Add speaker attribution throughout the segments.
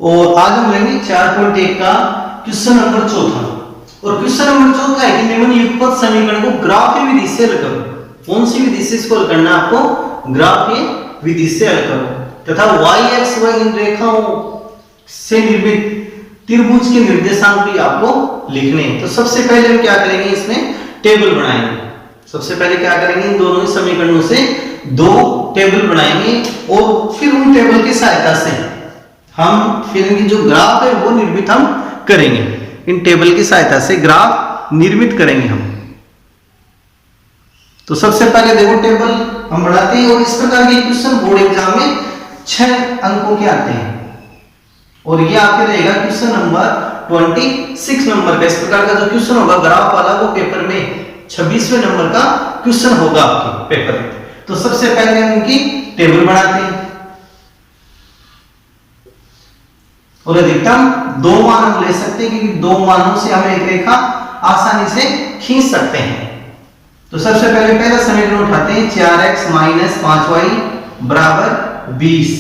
Speaker 1: और आज हम लेंगे 4.1 का क्वेश्चन नंबर चौथा। और क्वेश्चन नंबर चौथा है कि निम्न युगपत समीकरण को ग्राफीय विधि से हल करो। कौन सी विधि से इसको हल करना है आपको? ग्राफीय विधि से हल करो तथा y x y इन रेखाओं से निर्मित त्रिभुज के निर्देशांक भी आपको लिखने हैं। तो सबसे पहले हम क्या करेंगे, इसमें टेबल बनाएंगे। सबसे पहले क्या करेंगे, इन दोनों ही समीकरणों से दो टेबल बनाएंगे और फिर उन टेबल की सहायता से हम फिर इनकी जो ग्राफ है वो निर्मित हम करेंगे। इन टेबल की सहायता से ग्राफ निर्मित करेंगे हम। तो सबसे पहले देखो टेबल हम बनाते हैं और इस प्रकार के क्वेश्चन बोर्ड एग्जाम में 6 अंकों के आते हैं और ये आपके रहेगा क्वेश्चन नंबर 26 नंबर का। इस प्रकार का जो क्वेश्चन होगा ग्राफ वाला वो पेपर में 26वें नंबर का क्वेश्चन होगा आपके पेपर में। तो सबसे पहले हम इनकी टेबल बनाते हैं और अधिकतम 2 मान हम ले सकते हैं क्योंकि 2 मानों से हम एक रेखा आसानी से खींच सकते हैं। तो सबसे पहले पहला समीकरण उठाते हैं 4x - 5y बराबर 20।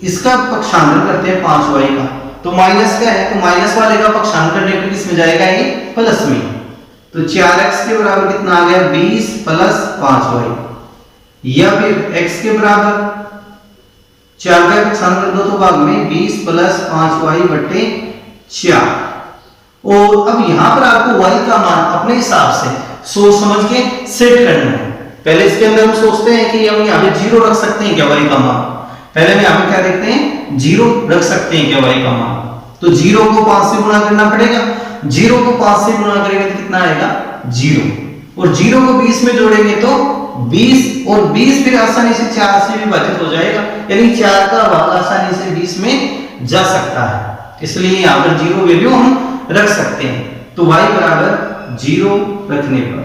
Speaker 1: इसका पक्षांतर करते हैं 5y का। तो माइनस का है तो माइनस वाले का पक्षांतर करने पर किसमें जाएगा, ये प्लस में। तो 4x के बराबर कितना आ गया, 20 प्लस 5y, या फिर x के बराबर 4 का पक्षांतर दो तो भाग में 20 प्लस 5y बटे 4। और अब यहां पर आपको y का मान अपने हिसाब से सोच समझ के सेट करना है। पहले इसके अंदर हम सोचते हैं कि हम यहाँ पे 0 रख सकते हैं क्या y का मान। पहले हम यहाँ पे क्या देखते हैं, 0 रख सकते हैं क्या y का मान। तो 0 को 5 से गुणा करना पड़ेगा। 0 को 5 से गुणा करेंगे तो कितना आएगा, 0। और 0 को 20 में जोड़ेंगे तो 20 और 20 फिर आसानी से 4 से विभाजित हो जाएगा, यानी 4 का भाग आसानी से 20 में जा सकता है। इसलिए यहाँ पर 0 वैल्यू हम रख सकते हैं। तो y बराबर 0 रखने पर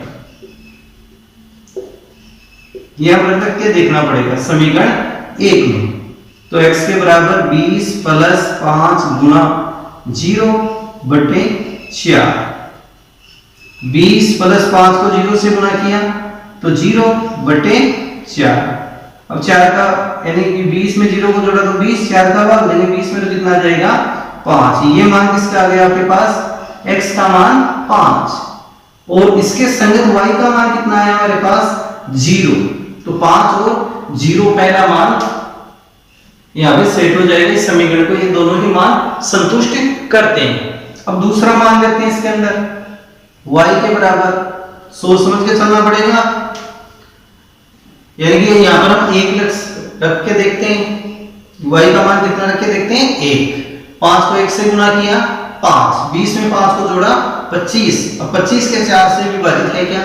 Speaker 1: यह हम रख के देखना पड़ेगा समीकरण 1 में। तो x के बराबर 20 प्लस 5 गुणा 0 बटे 4। 20 प्लस 5 को 0 से गुणा किया तो 0 बटे 4। अब 4 का यानी कि 20 में 0 को जोड़ा तो 20, 4 का भाग देंगे 20 में तो कितना आ जाएगा, 5। ये मान किसका आ गया आपके पास, x का मान 5। और इसके संगत y का मान कितना है हमारे पास, 0। तो 5 और 0 पहला मान यहाँ पे सेट हो जाएगा इस समीकरण को। ये दोनों ही मान संतुष्ट करते हैं। अब दूसरा मान लेते हैं इसके अंदर y के बराबर, सोच समझ के चलना पड़ेगा, यानी कि यहाँ पर हम 1 रख के देखते हैं। y का मान कितना रख के देखते हैं, 1। 5 को 1 से गुणा किया 5, 20 में 5 को जोड़ा 25। अब 25 के 4 से विभाजित है क्या,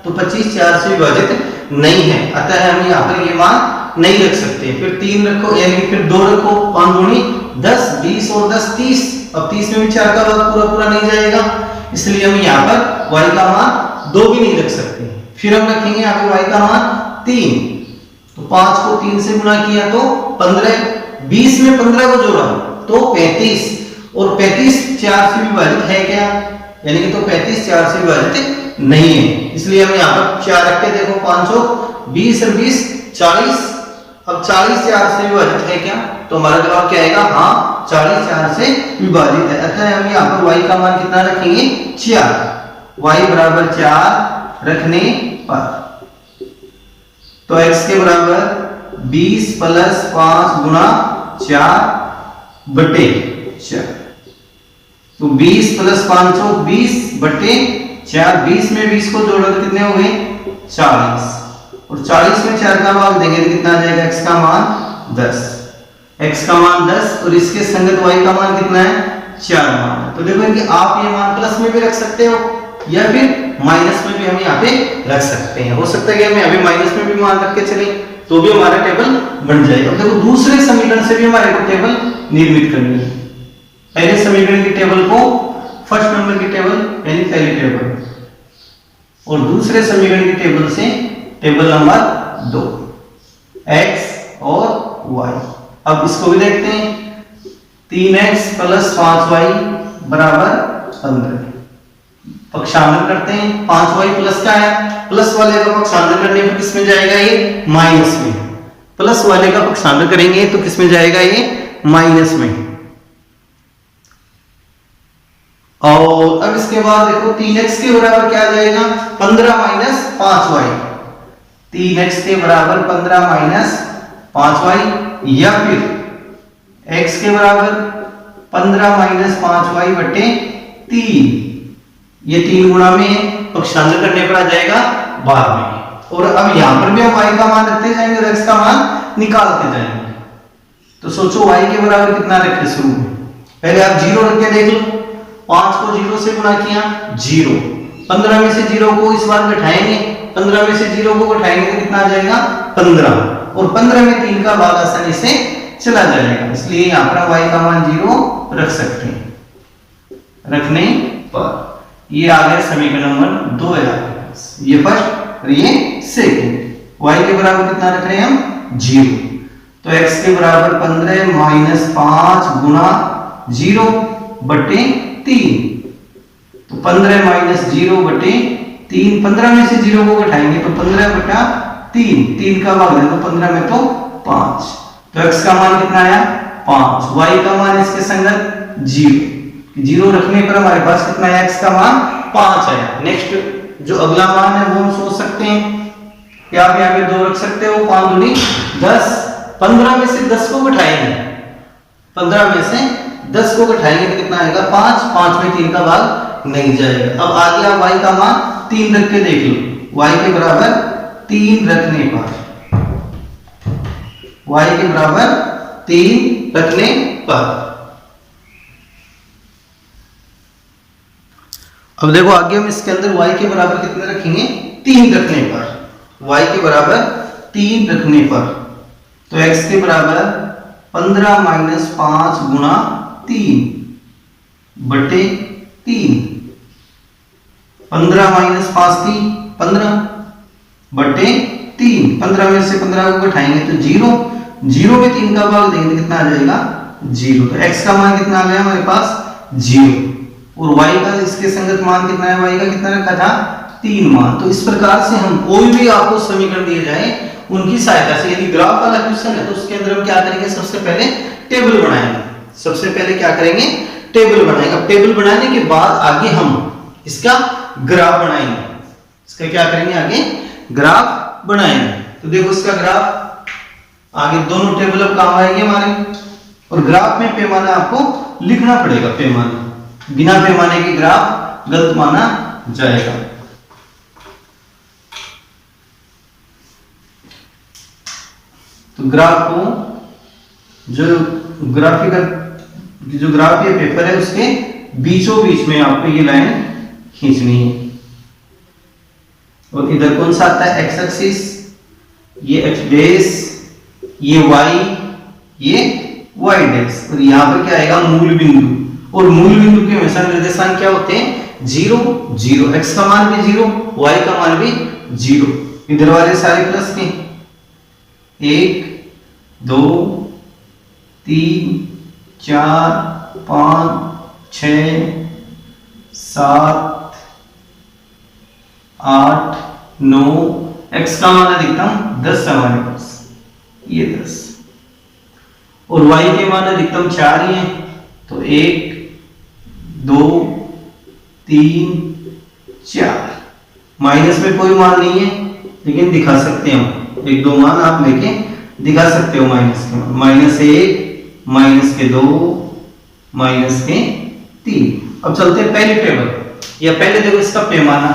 Speaker 1: तो 25 4 से विभाजित नहीं है, अतः हम यहाँ पर ये मान नहीं रख सकते। फिर 3 रखो यानी फिर 2 रखो, 5 दूनी 10, 20 और 10 30। अब 30 में भी 4 का भाग पूरा नहीं जाएगा, इसलिए हम यहाँ पर y का मान 2 भी नहीं रख सकते। फिर हम रखेंगे यहाँ पे y का मान 3। तो 5 को 3 से गुणा किया तो 15, 20 में 15 को जोड़ा तो 35, और 35 4 से विभाजित है क्या, यानी कि तो 35 4 से विभाजित नहीं है, इसलिए हम यहाँ पर 4 रख के देखो, 5 20 और 20 40। अब 40 4 से विभाजित है क्या, तो हमारा जवाब क्या आएगा, हाँ 40 4 से विभाजित है। अतः हम यहाँ पर y का मान कितना रखेंगे, 4। y बराबर 4 रखने पर तो x के बराबर 20 प्लस 5 गुणा 4 बटे 4। तो 20 प्लस 5 20 बटे 4। 20 में 20 को जोड़ो तो कितने हो गए, 40। और 40 में 4 का भाग देंगे तो कितना आ जाएगा, x का मान 10। x का मान 10 और इसके संगत y का मान कितना है, 4 मान। तो देखो कि आप ये मान प्लस में भी रख सकते हो या फिर माइनस में भी हम यहाँ पे रख सकते हैं। हो सकता है कि हम यहाँ पे माइनस में भी मान रख के चले तो भी हमारा टेबल बन जाएगा। देखो दूसरे समीकरण से भी हमारे को टेबल निर्मित करनी है। पहले समीकरण की टेबल को फर्स्ट नंबर की टेबल यानी पहली टेबल, और दूसरे समीकरण की टेबल से टेबल नंबर 2 x और y। अब इसको भी देखते हैं, 3x प्लस 5y बराबर 15। पक्षांतर करते हैं, 5y प्लस का है, प्लस वाले का पक्षांतर करने पर किसमें जाएगा, ये माइनस में। प्लस वाले का पक्षांतर करेंगे तो किसमें जाएगा, ये माइनस में। और अब इसके बाद देखो 3x के बराबर क्या आ जाएगा 15 माइनस 5y। 3x के बराबर 15 माइनस 5y या फिर x के बराबर 15 माइनस 5y बटे 3। ये 3 गुणा में है, पक्षांतर करने पर आ जाएगा 12। और अब यहां पर भी हम y का मान रखते जाएंगे और x का मान निकालते जाएंगे। तो सोचो y के बराबर कितना रखे शुरू में, पहले आप 0 रख के देख लो। 5 को 0 से गुणा किया 0, 15 में से 0 को इस बार घटाएंगे, 15 में से 0 को घटाएंगे तो कितना आ जाएगा 15, और 15 में 3 का भाग आसानी से चला जाएगा, इसलिए यहाँ पर y का मान 0 रख सकते हैं। रखने पर ये आ गया समीकरण नंबर 2 है आपके पास, ये फर्स्ट और ये सेकंड। y के बराबर कितना रख रहे हैं हम 0, तो x के बराबर 15 माइनस 5 गुणा 0 बटे 3, तो 15 माइनस 0 बटे 3, 15 में से 0 को घटाएंगे तो 15 बटा 3, 3 का भाग दें तो 15 में तो 5, तो x का मान कितना आया 5, y का मान इसके संगत 0 रखने पर हमारे पास कितना आया x का मान 5 आया। नेक्स्ट जो अगला मान है वो हम सोच सकते हैं कि आप यहाँ पे 2 रख सकते हो, 5 दूनी 10, 15 में से 10 को घटाएंगे, 15 में से 10 को घटाएंगे तो कितना आएगा 5, 5 में 3 का भाग नहीं जाएगा। अब आगे आप y का मान 3 रख के देख लो, y के बराबर 3 रखने पर, y के बराबर 3 रखने पर। अब देखो आगे हम इसके अंदर y के बराबर कितने रखेंगे 3 रखने पर, y के बराबर 3 रखने पर, तो x के बराबर 15 माइनस 5 गुणा 3 बटे 3, 15 माइनस 5 थी 15 बटे 3, 15 में से 15 को घटाएंगे तो 0, 0 में 3 का भाग देंगे तो कितना आ जाएगा 0, तो x का मान कितना आ गया हमारे पास 0, और y का इसके संगत मान कितना है, y का कितना रखा था 3 मान। तो इस प्रकार से हम कोई भी आपको समीकरण दिए जाए उनकी सहायता से, यदि ग्राफ वाला क्वेश्चन है तो उसके अंदर हम क्या करेंगे, सबसे पहले टेबल बनाएंगे, सबसे पहले क्या करेंगे टेबल बनाएंगे। टेबल बनाने के बाद आगे हम इसका ग्राफ बनाएंगे, इसका क्या करेंगे आगे ग्राफ बनाएंगे। तो देखो इसका ग्राफ आगे दोनों टेबल अब काम आएंगे हमारे, और ग्राफ में पैमाना आपको लिखना पड़ेगा, पैमाना बिना पैमाने के ग्राफ गलत माना जाएगा। तो ग्राफ को जो ग्राफ ये पेपर है उसके बीचों बीच में आपको ये लाइन खींचनी है, और इधर कौन सा आता है एक्स एक्सिस, ये एक्स डैश, ये वाई, ये वाई डैश, और यहां पर क्या आएगा मूल बिंदु, और मूल बिंदु के हमेशा निर्देशांक क्या होते हैं 0 0, x का मान भी 0, y का मान भी 0, इधर वाले सारे प्लस के 1 2 3 4 5 6 7 8 9, x का मान अधिकतम 10 हमारे पास, ये 10, और y के मान अधिकतम 4 ही है, तो 1 2 3 4, माइनस में कोई मान नहीं है लेकिन दिखा सकते हैं हम, 1 2 मान आप लेके दिखा सकते हो माइनस के मान, -1 -2 -3। अब चलते हैं पहले टेबल, या पहले देखो इसका पैमाना,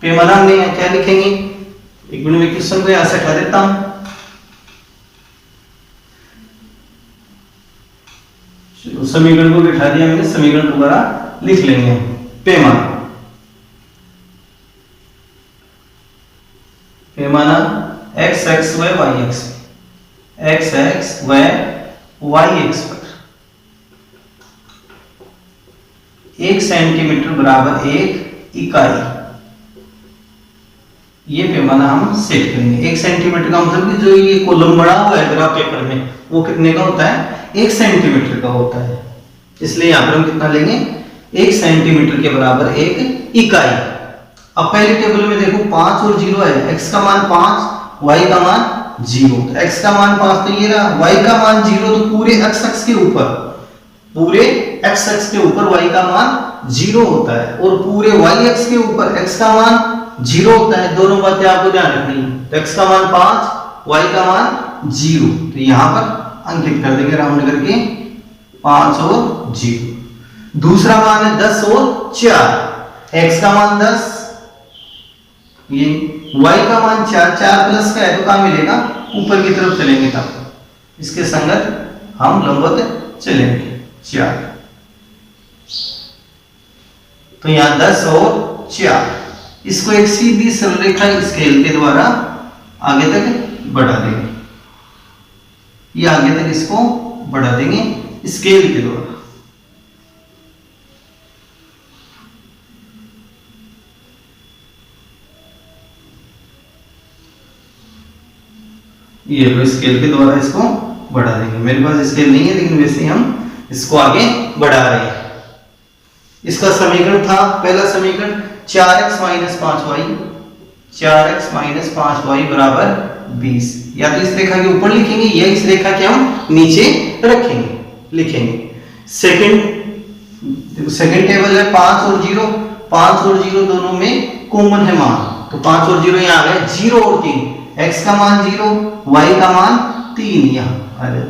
Speaker 1: पैमाना हमने यहाँ क्या लिखेंगे, एक मिनट में क्वेश्चन को यहाँ से हटा देता हूं, समीकरण को बिठा दिया मैंने, समीकरण दोबारा लिख लेंगे। पैमाना, पैमाना x x y y x, x x y y x पर 1 सेंटीमीटर बराबर 1 इकाई, ये पैमाना हम सेट करेंगे। 1 सेंटीमीटर का मतलब कि जो ये कॉलम बना हुआ है ग्राफ पेपर में वो कितने का होता है 1 सेंटीमीटर का होता है, इसलिए यहाँ पर हम कितना लेंगे 1 सेंटीमीटर के बराबर 1 इकाई। अब पहले टेबल में देखो 5 और 0 है, x का मान 5, y का मान 0, x का मान 5 तो ये रहा, y का मान 0, तो पूरे x अक्ष के ऊपर, पूरे एक्स एक्स के ऊपर y का मान 0 होता है और पूरे y एक्स के ऊपर x का मान 0 होता है। दोनों बातें आपको ध्यान रखनी है। तो x का मान 5, y का मान 0, तो यहां पर अंकित कर देंगे राउंड करके 5 और 0। दूसरा मान है 10 और 4, x का मान 10, ये y का मान 4, 4 प्लस का है तो कहां मिलेगा, ऊपर की तरफ चलेंगे तब इसके संगत हम लंबवत चलेंगे 4। तो यहां 10 और 4, इसको एक सीधी सरल रेखा स्केल के द्वारा आगे तक बढ़ा देंगे। ये आगे तक इसको बढ़ा देंगे स्केल के द्वारा। ये लो स्केल के द्वारा इसको बढ़ा देंगे। मेरे पास स्केल नहीं है लेकिन वैसे हम इसको आगे बढ़ा रहे हैं। इसका समीकरण था, पहला समीकरण 4x - 5y, 4x - 5y बराबर 20। या तो इस रेखा के ऊपर लिखेंगे या इस रेखा के हम नीचे रखेंगे, लिखेंगे। सेकंड टेबल है 5 और 0, 5 और 0 दोनों में कॉमन है मान, तो 5 और 0 यहां आ गए, 0 और 3, x का मान 0, y का मान 3, यहां आ गया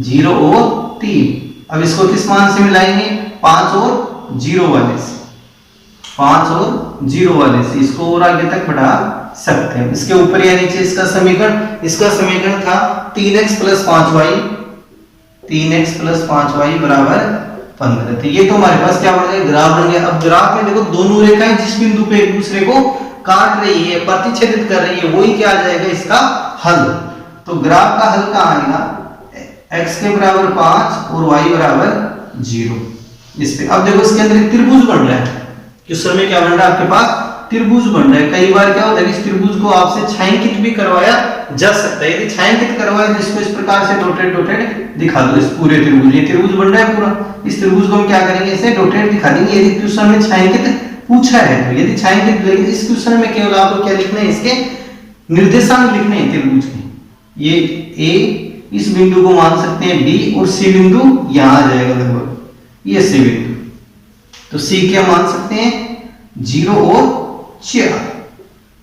Speaker 1: 0 और 3। अब इसको किस मान से मिलाएंगे, 5 और 0 वाले से, 5 और 0 वाले से इसको और आगे तक बढ़ा सकते हैं। इसके ऊपर या नीचे इसका समीकरण था 3x + 5y, 3x + 5y बराबर 15। तो ये तो हमारे पास क्या बन गया, ग्राफ बन गया। अब ग्राफ में देखो दोनों रेखाएं जिस बिंदु पे एक दूसरे को काट रही है, प्रतिच्छेदित कर रही है, वही क्या आ जाएगा इसका हल। तो ग्राफ का हल कहां आएगा, x के बराबर 5 और y बराबर 0 इस पे। अब देखो इसके अंदर एक त्रिभुज बन रहा है, क्वेश्चन में क्या बन रहा है आपके पास, त्रिभुज बन रहा है। कई बार क्या होता है इस त्रिभुज को आपसे छायांकित भी करवाया जा सकता है। यदि छायांकित करवाया तो इसको इस प्रकार से डॉटेड दिखा दो, इस पूरे त्रिभुज, ये त्रिभुज बन रहा है पूरा, इस त्रिभुज को हम क्या करेंगे, इसे डॉटेड दिखा देंगे। यदि क्वेश्चन में छायांकित पूछा है तो यदि छायांकित, लेकिन इस क्वेश्चन में केवल आपको क्या लिखना है, इसके निर्देशांक लिखने हैं त्रिभुज के। ये ए इस बिंदु को मान सकते हैं बी, और सी बिंदु यहां आ जाएगा लगभग, ये सी बिंदु। तो सी क्या मान सकते हैं, 0 और 4,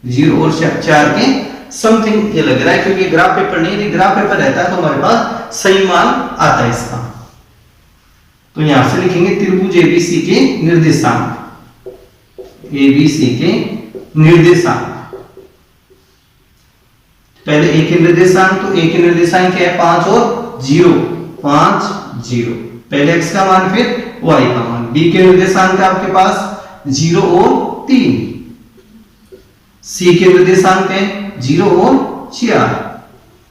Speaker 1: 0 और 4 के समथिंग ये लग रहा है, क्योंकि ग्राफ पेपर नहीं, यदि ग्राफ पेपर रहता है तो हमारे पास सही मान आता है इसका। तो यहां से लिखेंगे त्रिभुज एबीसी के निर्देशांक, एबीसी के निर्देशांक। पहले ए के निर्देशांक, तो ए के निर्देशांक क्या है, 5 और 0, 5 0, पहले x का मान फिर y का मान। बी के निर्देशांक है आपके पास 0 और 3, सी के निर्देशांक है 0 और 4।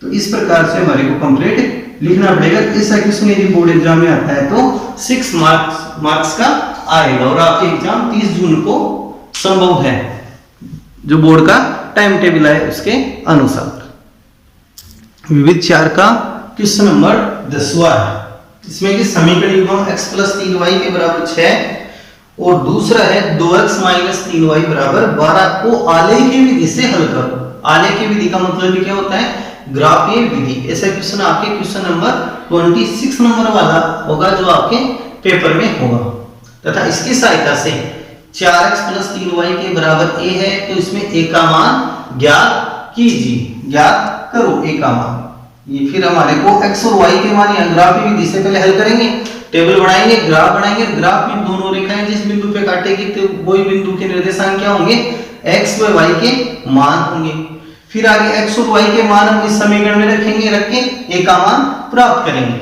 Speaker 1: तो इस प्रकार से हमारे को कंप्लीट लिखना पड़ेगा। ऐसा क्वेश्चन यदि बोर्ड एग्जाम में आता है तो 6 मार्क्स का आएगा, और आपके एग्जाम 30 जून को संभव है, जो बोर्ड का टाइम टेबल है उसके अनुसार। विविध 4 का क्वेश्चन नंबर 10वां है। इसमें कि समीकरण युग्म x + 3y के बराबर 6 और दूसरा है 2x - 3y बराबर 12 को आलेखीय विधि से हल करो। आलेखीय विधि का मतलब भी क्या होता है, ग्राफीय विधि। ऐसा क्वेश्चन आपके क्वेश्चन नंबर 26 नंबर वाला होगा जो आपके पेपर में होगा। तथा इसकी सहायता से 4x + 3y के बराबर a है, तो इसमें a का मान ज्ञात कीजिए, ज्ञात करो a का मान। ये फिर हमारे को x और y के मान ग्राफीय विधि से पहले हल करेंगे, टेबल बनाएंगे, ग्राफ बनाएंगे। ग्राफ में दोनों रेखाएं जिस बिंदु पे काटेगी तो वही बिंदु के निर्देशांक क्या होंगे, x व y के मान होंगे। फिर आगे x और y के मान हम इस समीकरण में रखेंगे, रख के a का मान प्राप्त करेंगे।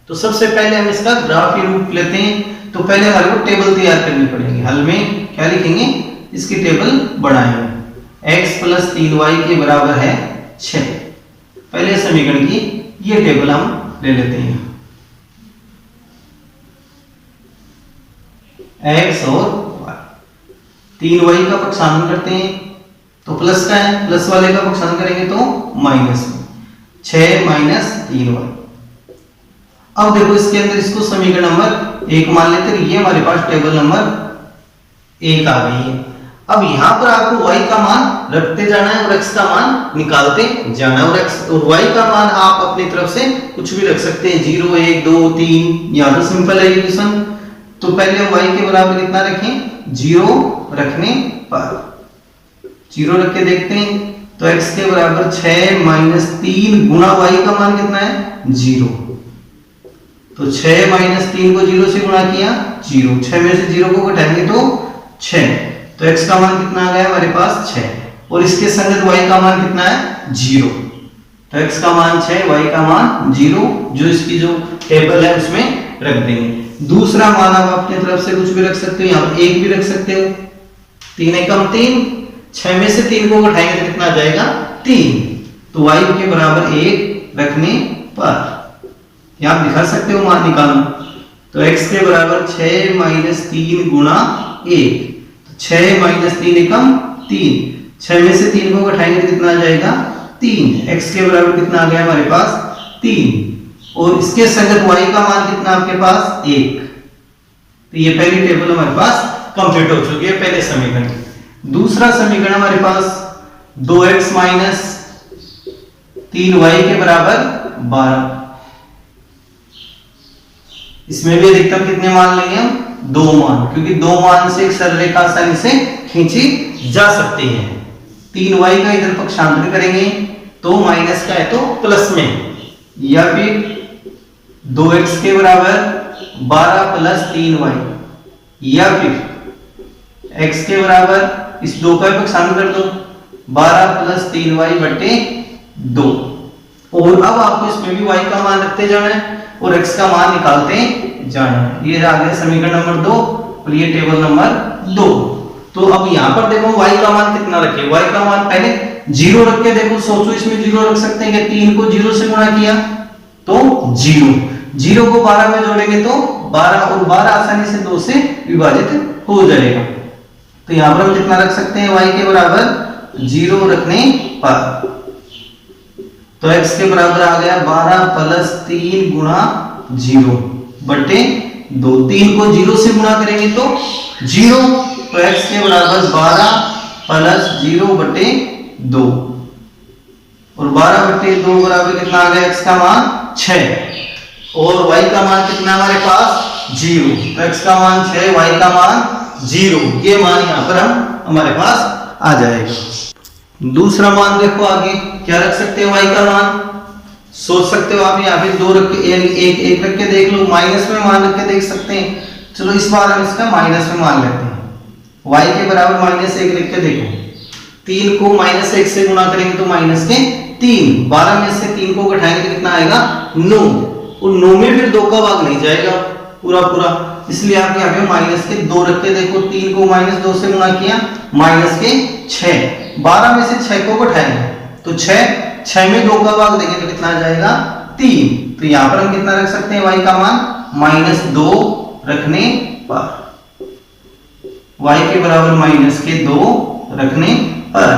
Speaker 1: तो सबसे पहले हम इसका ग्राफीय रूप लेते हैं। तो पहले हमारे को टेबल तैयार करनी पड़ेगी। हल में क्या लिखेंगे, इसकी टेबल बनाएंगे। x + 3y के बराबर है 6। पहले समीकरण की ये टेबल हम ले लेते हैं। x और y, 3y का पक्षांतर करते हैं तो प्लस का है, प्लस वाले का पक्षांतर करेंगे तो माइनस में, 6 - 3y। अब देखो इसके अंदर इसको समीकरण नंबर 1 मान लेते हैं। ये हमारे पास टेबल नंबर 1 आ गई है। अब यहाँ पर आपको y का मान रखते जाना है और x का मान निकालते जाना है, और y का मान आप अपनी तरफ से कुछ भी रख सकते हैं, 0 1 2 3, या तो सिंपल है ये क्वेश्चन। तो पहले हम y के बराबर कितना रखें, 0 रखने पर 0 रख के देखते हैं, तो x के बराबर 6 माइनस 3 गुणा y का मान कितना है 0। तो 6 माइनस 3 को 0 से गुणा किया 0, 6 में से 0 को घटाएंगे तो 6, तो x का मान कितना आ गया हमारे पास 6, और इसके संगत y का मान कितना है 0। तो x का मान 6, y का मान 0, जो इसकी जो टेबल है उसमें रख देंगे। दूसरा मान आप अपनी तरफ से कुछ भी रख सकते हो, यहाँ 1 भी रख सकते हो, 3 एकम 3, 6 में से 3 को घटाएंगे तो कितना आ जाएगा 3, तो y के बराबर 1 रखने पर आप दिखा सकते हो मान निकालना। तो x के बराबर 6 माइनस 3 गुणा 1, 6 माइनस 3 एकम 3, 6 में से 3 को घटाएंगे तो कितना आ जाएगा 3, x के बराबर कितना आ गया हमारे पास 3, और इसके संगत y का मान कितना आपके पास 1। तो ये पहली टेबल हमारे पास कंप्लीट हो चुकी है पहले समीकरण। दूसरा समीकरण हमारे पास 2x माइनस 3y के बराबर 12, इसमें भी अधिकतम कितने मान लेंगे हम 2 मान, क्योंकि 2 मान से एक सरल रेखा आसानी से खींची जा सकती है। 3y का इधर पक्षांतर करेंगे तो माइनस का है तो प्लस में, या फिर 2x के बराबर 12 प्लस 3y, या फिर x के बराबर इस 2 का पक्षांतर कर दो 12 प्लस 3y बटे 2, और अब आपको इसमें भी y का मान रखते जाना है और x का मान निकालते जाना है। ये आ गया समीकरण नंबर 2 और ये टेबल नंबर 2। तो अब यहाँ पर देखो y का मान कितना रखे, y का मान पहले 0 रख के देखो, सोचो इसमें 0 रख सकते हैं कि 3 को 0 से गुणा किया तो 0, 0 को 12 में जोड़ेंगे तो 12, और 12 आसानी से 2 से विभाजित हो जाएगा। तो यहाँ पर हम कितना रख सकते हैं, y के बराबर 0 रखने पर, तो x के बराबर आ गया 12 प्लस 3 गुणा 0 बटे 2, 3 को 0 से गुणा करेंगे तो 0, तो x के बराबर 12 प्लस 0 बटे 2, और 12 बटे 2 बराबर कितना आ गया x का मान 6, और y का मान कितना हमारे पास 0, तो x का मान 6, y का मान 0, ये मान यहाँ पर हमारे पास आ जाएगा। दूसरा मान देखो आगे क्या रख सकते हो, y का मान सोच सकते हो आप, यहाँ पे 2 रख के एक रख के देख लो, माइनस में मान रख के देख सकते हैं। चलो इस बार हम इसका माइनस में मान लेते हैं, y के बराबर माइनस 1 लिख के देखो, 3 को माइनस 1 से गुणा करेंगे तो माइनस के 3, 12 में से 3 को घटाएंगे तो कितना आएगा 9, और 9 में फिर 2 का भाग नहीं जाएगा पूरा पूरा, इसलिए आप यहाँ पे माइनस के 2 रख के देखो, 3 को माइनस 2 से गुणा किया माइनस के 6, 12 में से 6 को घटाएंगे तो 6 में 2 का भाग देंगे तो कितना आ जाएगा 3, तो यहाँ पर हम कितना रख सकते हैं y का मान -2 रखने पर, y के बराबर -2 रखने पर,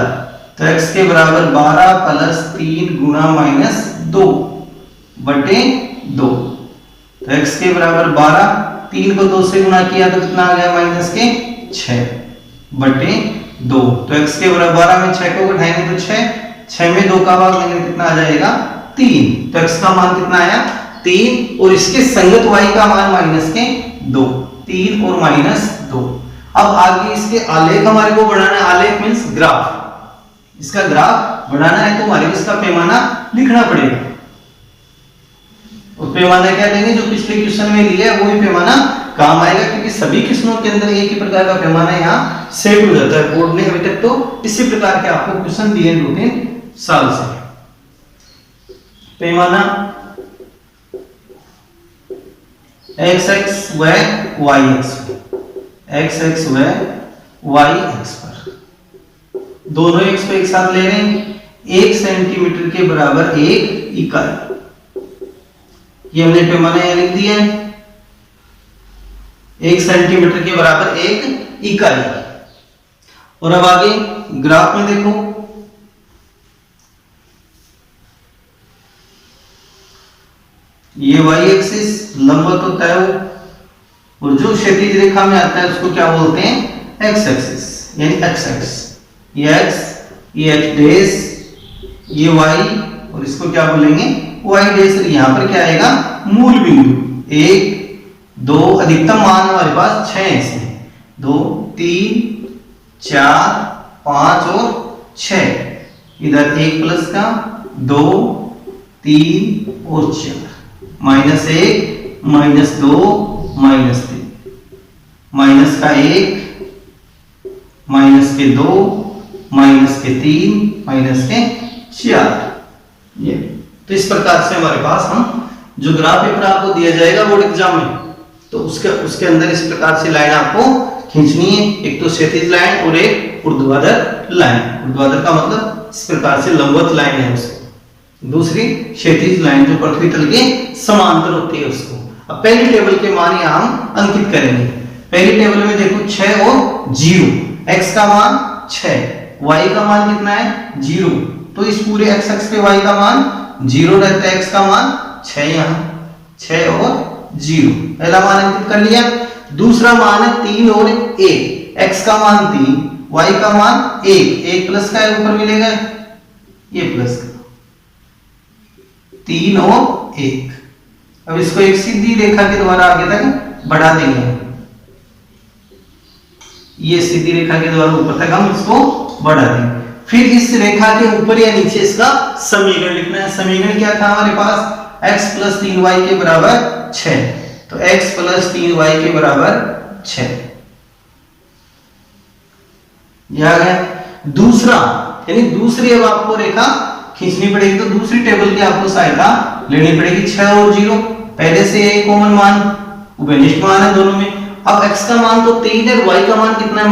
Speaker 1: तो x के बराबर 12 प्लस 3 गुणा -2 बटे 2, तो x के बराबर 12, 3 को 2 से गुणा किया तो कितना आ गया -6 बटे 2, तो x के बराबर 12 में 6 को घटाएंगे तो 6 में 2 का भाग देंगे कितना आ जाएगा 3, तो x का मान कितना आया 3, और इसके संगत y का मान -2, 3 और -2। अब आगे इसके आलेख हमारे को बढ़ाना है, आलेख मींस ग्राफ, इसका ग्राफ बढ़ाना है तो हमारे को इसका पैमाना लिखना पड़ेगा, और पैमाना क्या लेंगे जो पिछले क्वेश्चन में लिया है वही पैमाना काम आएगा, क्योंकि सभी किस्मों के अंदर एक ही प्रकार का पैमाना यहाँ सेट हो जाता है। बोर्ड ने अभी तक तो इसी प्रकार के आपको क्वेश्चन दिए 2-3 साल से। पैमाना x व y व y पर, दोनों x को एक साथ ले रहे हैं, 1 सेंटीमीटर के बराबर 1 इकाई, ये हमने पैमाना यहाँ लिख दिया है, 1 सेंटीमीटर के बराबर 1 इकाई। और अब आगे ग्राफ में देखो, ये y एक्सिस लंबवत होता है वो, और जो क्षैतिज रेखा में आता है उसको क्या बोलते हैं x एक्सिस। यानी एक्स एक्स, ये एक्स, ये एक्स डैश, ये वाई, और इसको क्या बोलेंगे वाई डैश। यहाँ पर क्या आएगा मूल बिंदु 1 2, अधिकतम मान हमारे पास 6 है इसमें, 2 3 4 5 और 6, इधर 1 प्लस का 2 3 और 4, -1 -2 -3, माइनस का 1 माइनस के 2 माइनस के 3 माइनस के 4। ये तो इस प्रकार से हमारे पास हम जो ग्राफ पेपर आपको दिया जाएगा बोर्ड एग्जाम में, तो उसके अंदर इस प्रकार से लाइन आपको खींचनी है, एक तो क्षैतिज लाइन और एक ऊर्ध्वाधर लाइन। ऊर्ध्वाधर का मतलब इस प्रकार से लंबवत लाइन है उसको, दूसरी क्षैतिज लाइन जो पृथ्वी तल के समांतर होती है उसको। अब पहली टेबल के मान यहां हम अंकित करेंगे। पहली टेबल में देखो 6 और 0, x का मान 6, y का मान कितना है 0, तो इस पूरे x अक्ष पे y का मान 0 रहता है, x का मान 6, यहाँ 6 और 0, पहला मान अंकित कर लिया। दूसरा मान है 3 और 1, x का मान 3, y का मान 1 प्लस का है ऊपर मिलेगा, ये प्लस का 3 और 1। अब इसको एक सीधी रेखा के द्वारा आगे तक बढ़ा देंगे, ये सीधी रेखा के द्वारा ऊपर तक हम इसको बढ़ा देंगे। फिर इस रेखा के ऊपर या नीचे इसका समीकरण लिखना है। समीकरण क्या था हमारे पास, x + 3y के बराबर 6, तो x + 3y के बराबर 6, यह आ गया। दूसरा यानी दूसरी अब आपको रेखा खींचनी पड़ेगी, तो दूसरी टेबल की आपको सहायता लेनी पड़ेगी। 6 और 0 पहले से एक कॉमन मान, उभयनिष्ठ मान है दोनों में। अब x का मान तो 3 है, y का मान कितना है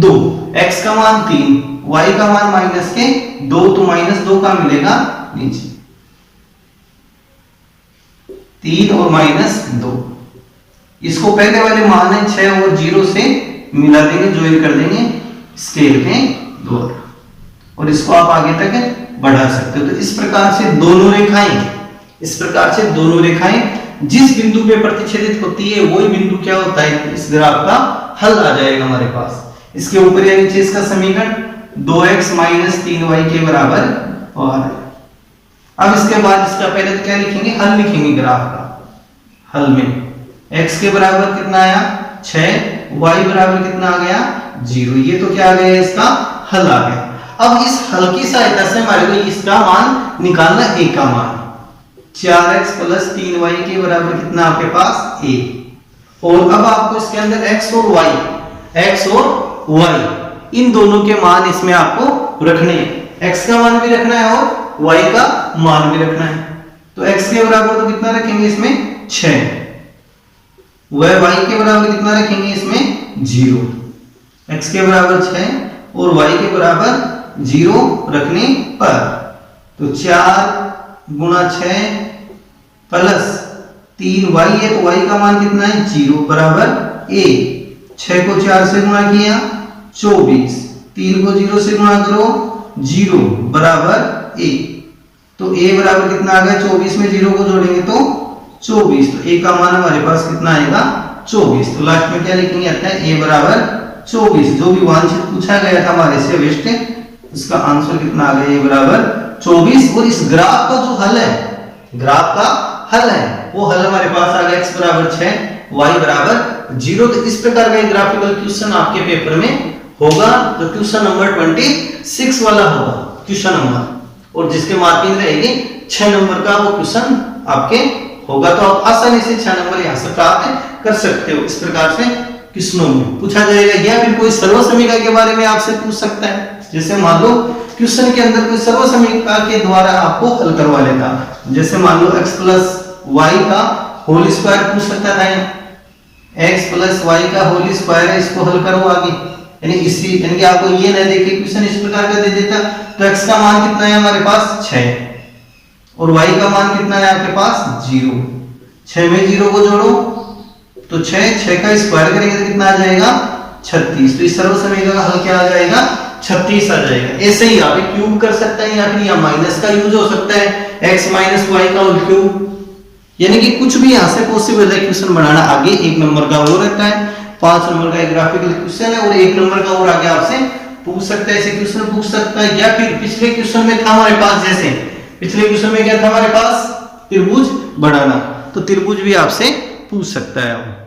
Speaker 1: -2, x का मान 3, y का मान -2, तो -2 का मिलेगा नीचे 3 और -2। इसको पहले वाले मान है 6 और 0 से मिला देंगे, ज्वाइन कर देंगे स्केल के द्वारा, और इसको आप आगे तक बढ़ा सकते हो। तो इस प्रकार से दोनों रेखाएं जिस बिंदु पे प्रतिच्छेदित होती है वही बिंदु क्या होता है, इस ग्राफ का हल आ जाएगा हमारे पास। इसके ऊपर या नीचे इसका समीकरण 2x - 3y के बराबर 12। अब इसके बाद इसका पहले तो क्या लिखेंगे, हल लिखेंगे ग्राफ का। हल में x के बराबर कितना आया 6, y बराबर कितना आ गया 0, ये तो क्या आ गया इसका हल आ गया। अब इस हल की सहायता से हमारे को इसका मान निकालना, a का मान 4x + 3y के बराबर कितना आपके पास a, और अब आपको इसके अंदर x और y इन दोनों के मान इसमें आपको रखने हैं। x का मान भी रखना है और y का मान भी रखना है। तो x के बराबर तो कितना रखेंगे इसमें 6, वह y के बराबर कितना रखेंगे इसमें 0, x के बराबर 6 और y के बराबर 0 रखने पर, तो 4 × 6 + 3y है, तो y का मान कितना है 0 बराबर a। 6 को 4 से गुणा किया 24, 3 को 0 से गुणा करो 0 बराबर a, तो a बराबर कितना आ गया 24 में 0 को जोड़ेंगे तो 24, तो a का मान हमारे पास कितना आएगा 24। तो लास्ट में क्या लिखेंगे, आता है a बराबर 24, जो भी वांछित पूछा गया था हमारे से वेस्ट, इसका आंसर कितना आ गया a बराबर 24। और इस ग्राफ का जो हल है, ग्राफ का हल है वो हल हमारे पास आ गया x बराबर 6, y बराबर 0। तो इस प्रकार का ग्राफिकल क्वेश्चन आपके पेपर में होगा, तो क्वेश्चन नंबर 26 वाला होगा क्वेश्चन नंबर, और जिसके मार्किंग रहेगी 6 नंबर का वो क्वेश्चन आपके होगा। तो आप आसानी से 6 नंबर यहाँ से प्राप्त कर सकते हो। इस प्रकार से क्वेश्चनों में पूछा जाएगा, या फिर कोई सर्वसमीकरण के बारे में आपसे पूछ सकता है। जैसे मान लो क्वेश्चन के अंदर कोई सर्वसमीकरण के द्वारा आपको हल करवा लेता, जैसे मान लो x + y का होल स्क्वायर पूछ सकता था, x + y का होल स्क्वायर है, इसको हल करो आगे, यानी कि आपको ये न देखे क्वेश्चन इस प्रकार का दे देता, तो x का मान कितना है हमारे पास 6 और y का मान कितना है आपके पास 0, 6 में 0 को जोड़ो तो 6 का स्क्वायर करेंगे तो कितना आ जाएगा 36। तो इस सर्वसमीकरण का हल क्या आ जाएगा 36 आ जाएगा। ऐसे ही आप क्यूब कर सकते हैं, या फिर माइनस का यूज हो सकता है, x - y का होल क्यूब, यानी कि कुछ भी यहां से पॉसिबल है क्वेश्चन बनाना। आगे 1 नंबर का वो रहता है, 5 नंबर का एक ग्राफिकल क्वेश्चन है और 1 नंबर का और आगे आपसे पूछ सकता है, ऐसे क्वेश्चन पूछ सकता है। या फिर पिछले क्वेश्चन में था हमारे पास, जैसे पिछले क्वेश्चन में क्या था हमारे पास, त्रिभुज बनाना, तो त्रिभुज भी आपसे पूछ सकता है।